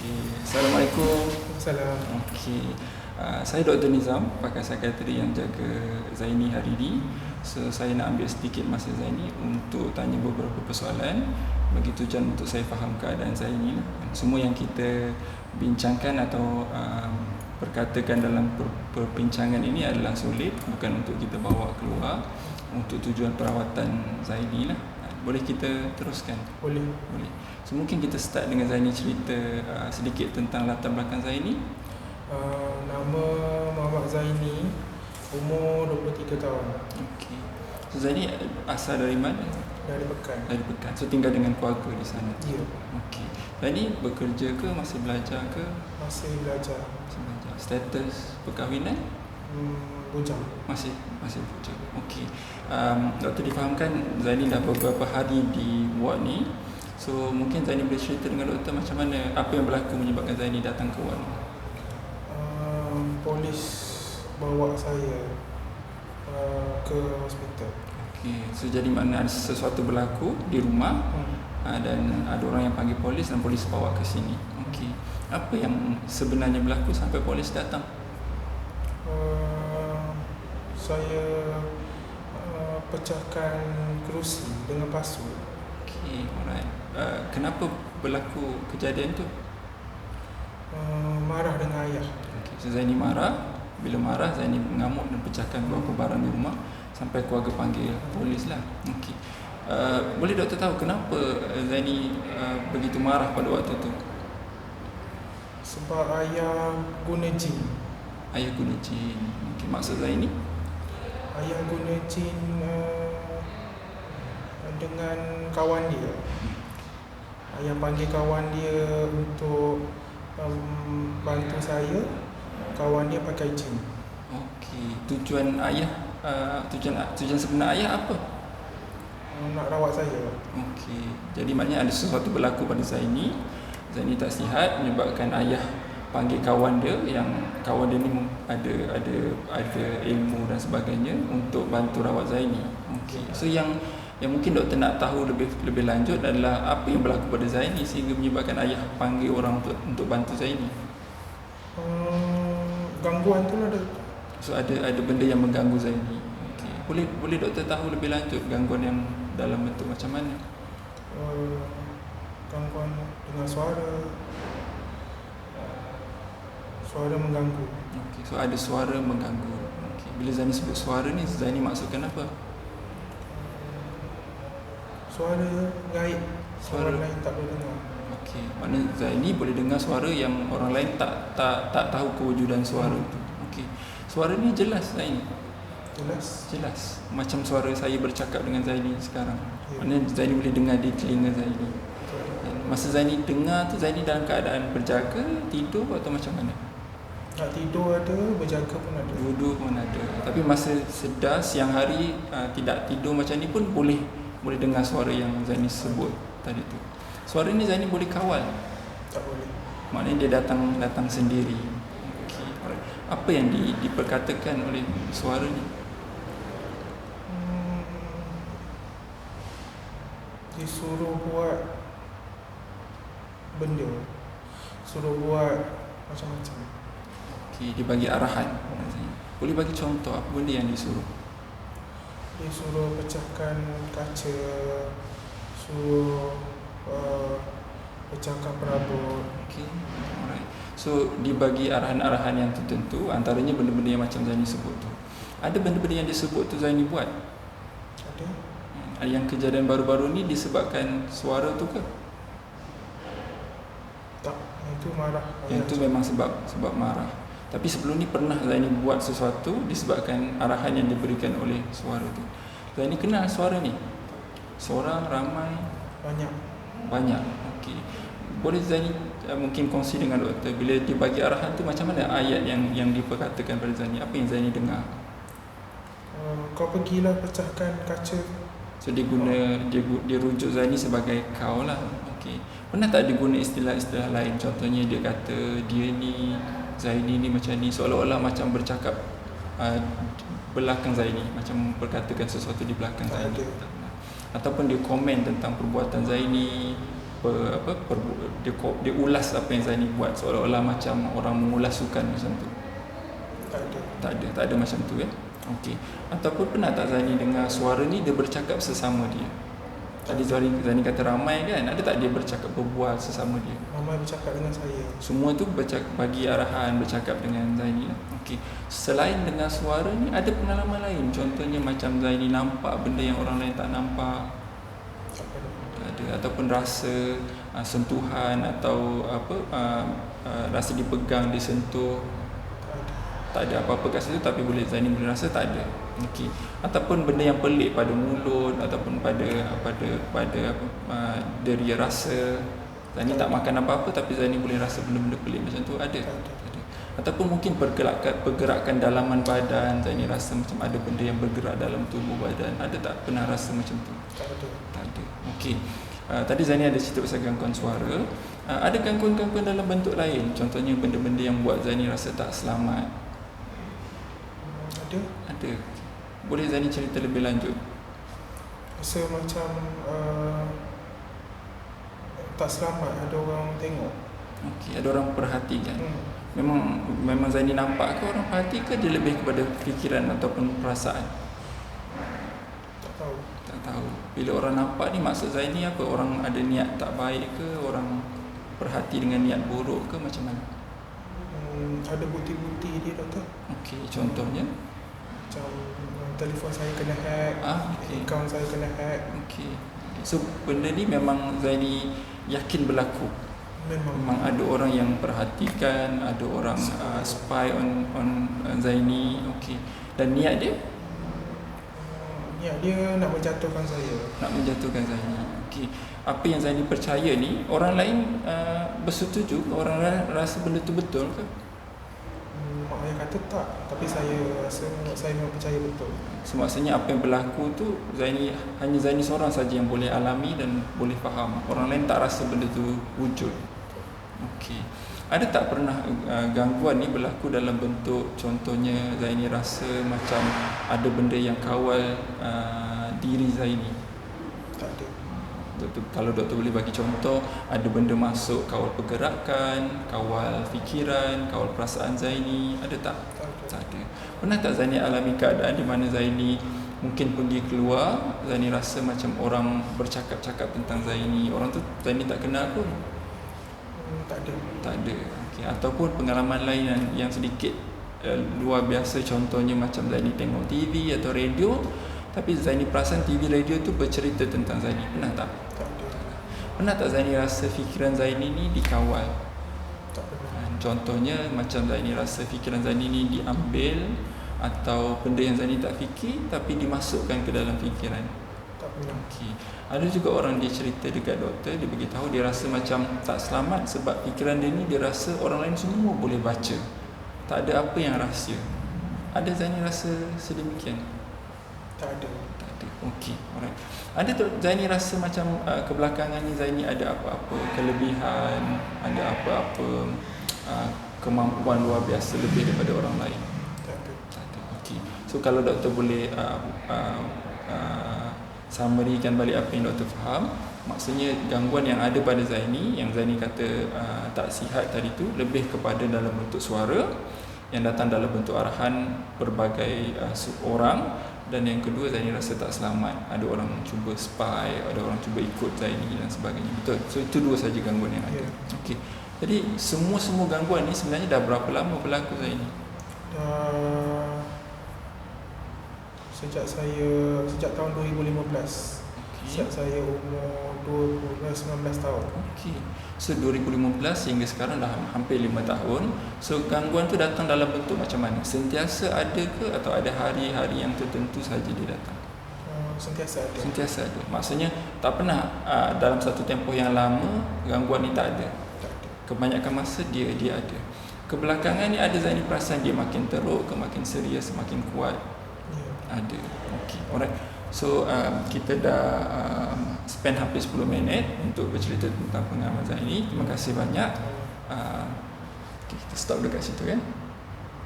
Okey. Assalamualaikum. Salam. Okey. Saya Dr. Nizam, pakar psikiatri yang jaga Zaini hari ini. So, saya nak ambil sedikit masa Zaini untuk tanya beberapa persoalan bagi tujuan untuk saya faham keadaan Zaini. Semua yang kita bincangkan atau perkatakan dalam perbincangan ini adalah solid, bukan untuk kita bawa keluar untuk tujuan perawatan Zaini lah. Boleh kita teruskan? Boleh. Boleh. So mungkin kita start dengan Zaini cerita sedikit tentang latar belakang Zaini. Nama Muhammad Zaini, umur 23 tahun. Okey. So Zaini asal dari mana? Dari Pekan. Dari Pekan. So tinggal dengan keluarga di sana. Ya. Okey. Zaini bekerja ke, masih belajar ke? Masih belajar. Masih belajar. Status perkahwinan? Bujang. Masih bekerja. Okey. Doktor difahamkan Zaini dah beberapa hari di ward ni. So mungkin Zaini boleh cerita dengan doktor macam mana, apa yang berlaku menyebabkan Zaini datang ke ward ni? Polis bawa saya ke hospital. Okey. So jadi makna ada sesuatu berlaku di rumah dan ada orang yang panggil polis dan polis bawa ke sini. Okey. Apa yang sebenarnya berlaku sampai polis datang? Saya pecahkan kerusi dengan pasu. Okey, alright. Kenapa berlaku kejadian tu? Marah dengan ayah. Okey, so Zaini marah. Bila marah, Zaini mengamuk dan pecahkan beberapa barang di rumah sampai keluarga panggil polis lah. Okey. Boleh doktor tahu kenapa Zaini begitu marah pada waktu tu? Sebab ayah guna jin. Ayah guna jin. Okey, maksud Zaini? Ayah guna jin dengan kawan dia. Ayah panggil kawan dia untuk bantu saya. Kawan dia pakai jin. Okey, tujuan ayah tujuan sebenar ayah apa? Nak rawat saya. Okey, jadi maknanya ada sesuatu berlaku pada Zaini. Zaini tak sihat menyebabkan ayah panggil kawan dia, yang kawan dia ni ada ilmu dan sebagainya untuk bantu rawat Zaini. Okey. So yang mungkin doktor nak tahu lebih lanjut adalah apa yang berlaku pada Zaini sehingga menyebabkan ayah panggil orang untuk bantu Zaini. Gangguan tu ada. So ada benda yang mengganggu Zaini. Okey. Boleh doktor tahu lebih lanjut gangguan yang dalam bentuk macam mana? Gangguan dengan suara mengganggu. Okey, so ada suara mengganggu. Okey. Bila Zaini sebut suara ni, Zaini maksudkan apa? Suara gaib. Suara Orang lain tak boleh dengar. Okey, maknanya Zaini boleh dengar suara yang orang lain tak tahu kewujudan suara itu. Okey. Suara ni jelas Zaini. Jelas. Macam suara saya bercakap dengan Zaini sekarang. Ya. Maknanya Zaini boleh dengar di telinga Zaini. Dan masa Zaini dengar tu, Zaini dalam keadaan berjaga, tidur atau macam mana? Nak tidur ada, berjaga pun ada. Duduk pun ada. Tapi masa sedar siang hari tidak tidur macam ni pun boleh dengar suara yang Zaini sebut tadi tu. Suara ni Zaini boleh kawal? Tak boleh. Maknanya dia datang sendiri. Okey. Alright. Apa yang diperkatakan oleh suara ni? Disuruh buat benda. Suruh buat macam-macam. Okey, dia bagi arahan. Boleh bagi contoh apa benda yang disuruh? Dia suruh pecahkan kaca, suruh pecahkan perabot. Okey. Alright. So dibagi arahan-arahan yang tertentu, antaranya benda-benda yang macam Zaini sebut tu. Ada benda-benda yang disebut tu Zaini buat? Ada. Yang kejadian baru-baru ni disebabkan suara tu ke? Tak, itu marah. Yang tu memang sebab marah. Tapi sebelum ni pernah Zaini buat sesuatu disebabkan arahan yang diberikan oleh suara tu. Zaini kenal suara ni? Seorang, ramai? Banyak. Okey. Boleh Zaini mungkin kongsi dengan doktor bila dia bagi arahan tu macam mana ayat yang diperkatakan pada Zaini? Apa yang Zaini dengar? Kau pergilah pecahkan kaca. So dia rujuk Zaini sebagai kau lah. Okey. Pernah tak dia guna istilah-istilah lain? Contohnya dia kata dia ni, Zaini ni macam ni, seolah-olah macam bercakap belakang Zaini, macam perkatakan sesuatu di belakang Tak Zaini. ada. Ataupun dia komen tentang perbuatan Zaini, dia ulas apa yang Zaini buat, seolah-olah macam orang mengulas sukan macam tu. Tak ada macam tu ya. Okey. Ataupun pernah tak Zaini dengar suara ni dia bercakap sesama dia? Tadi Zaini kata ramai kan, ada tak dia berbual sesama dia? Ramai bercakap dengan saya. Semua tu bagi arahan, bercakap dengan Zaini. Okey. Selain dengar suara ni, ada pengalaman lain? Contohnya macam Zaini nampak benda yang orang lain tak nampak. Ada, ataupun rasa sentuhan atau rasa dipegang, disentuh. Tak ada apa-apa kat situ, tapi Zaini boleh rasa tak ada. Okey. Ataupun benda yang pelik pada mulut ataupun pada deria rasa. Zaini tak makan apa-apa tapi Zaini boleh rasa benda-benda pelik macam tu, ada. Ataupun mungkin pergerakan dalaman badan, Zaini rasa macam ada benda yang bergerak dalam tubuh badan. Ada tak pernah rasa macam tu? Tak ada. Okey. Tadi Zaini ada cerita pasal gangguan suara. Ada gangguan-gangguan dalam bentuk lain, contohnya benda-benda yang buat Zaini rasa tak selamat. Ada. Boleh Zaini cerita lebih lanjut? Rasa macam tak selamat, ada orang tengok. Okey, ada orang perhatikan. Memang Zaini nampak ke orang perhati, ke dia lebih kepada fikiran ataupun perasaan? Tak tahu. Bila orang nampak ni maksud Zaini apa? Orang ada niat tak baik ke? Orang perhati dengan niat buruk ke? Macam mana? Ada bukti-bukti dia, doktor. Okey, contohnya? Macam telefon saya kena hack, akaun saya kena hack. Okey. So benda ni memang Zaini yakin berlaku. Memang ada orang yang perhatikan, ada orang spy on Zaini. Okey. Dan niat dia? Niat dia nak menjatuhkan saya. Zaini. Okey. Apa yang Zaini percaya ni, orang lain bersetuju? Orang lain rasa benda tu betul ke? Mak ayah kata tak, tapi saya rasa saya memang percaya betul. So maksudnya apa yang berlaku tu hanya Zaini seorang saja yang boleh alami dan boleh faham. Orang lain tak rasa benda tu wujud. Okey. Ada tak pernah gangguan ni berlaku dalam bentuk, contohnya Zaini rasa macam ada benda yang kawal diri Zaini? Tak ada. Kalau doktor boleh bagi contoh, ada benda masuk kawal pergerakan, kawal fikiran, kawal perasaan Zaini, ada tak? Tak ada. Pernah tak Zaini alami keadaan di mana Zaini mungkin pergi keluar, Zaini rasa macam orang bercakap-cakap tentang Zaini, orang tu Zaini tak kenal pun? Tak ada. Okay. Ataupun pengalaman lain yang sedikit luar biasa, contohnya macam Zaini tengok TV atau radio, tapi Zaini perasan TV radio tu bercerita tentang Zaini. Pernah tak? Tak ada. Pernah tak Zaini rasa fikiran Zaini ni dikawal? Tak pernah. Contohnya macam Zaini rasa fikiran Zaini ni diambil, atau benda yang Zaini tak fikir tapi dimasukkan ke dalam fikiran? Tak pernah. Okey. Ada juga orang dia cerita dekat doktor, dia beritahu dia rasa macam tak selamat sebab fikiran dia ni dia rasa orang lain semua boleh baca. Tak ada apa yang rahsia. Ada Zaini rasa sedemikian? Tak ada. Okey, alright. Ada tak Zaini rasa macam kebelakangan ni Zaini ada apa-apa kelebihan, ada apa-apa kemampuan luar biasa lebih daripada orang lain? Tak ada. Okey. So kalau doktor boleh summary-kan balik apa yang doktor faham, maksudnya gangguan yang ada pada Zaini, yang Zaini kata tak sihat tadi tu, lebih kepada dalam bentuk suara yang datang dalam bentuk arahan berbagai orang. Dan yang kedua, Zaini rasa tak selamat, ada orang cuba spy, ada orang cuba ikut Zaini dan sebagainya. Betul. So itu dua saja gangguan yang ada. Okey. Jadi semua gangguan ni sebenarnya dah berapa lama berlaku Zaini? Sejak tahun 2015. Sejak saya umur 19 tahun. Okey. So 2015 hingga sekarang dah hampir 5 tahun. So gangguan tu datang dalam bentuk macam mana? Sentiasa ada ke atau ada hari-hari yang tertentu saja dia datang? Sentiasa ada. Maksudnya tak pernah dalam satu tempoh yang lama gangguan ni tak ada. Kebanyakan masa dia ada. Kebelakangan ni ada Zaini perasan dia makin teruk ke makin serius, makin kuat? Ada. Okey. Alright. So kita dah spend hampir 10 minit untuk bercerita tentang pengalaman Zaini. Terima kasih banyak. Okay, kita stop dekat situ kan.